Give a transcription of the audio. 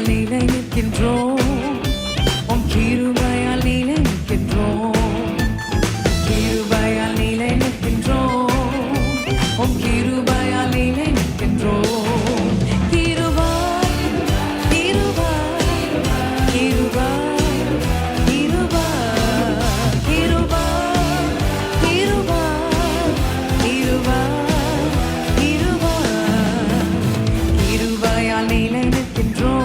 நிலை நிற்கின்றோம் உம் கிருபையால் நிலை நிற்கின்றோம் கிருபையால் நிலை நிற்கின்றோம் உம் கிருபையால் நிலை நிற்கின்றோம் கிருபை கிருபை கிருபை கிருபை கிருபை கிருபை கிருபை கிருபையால் நிலை நிற்கின்றோம்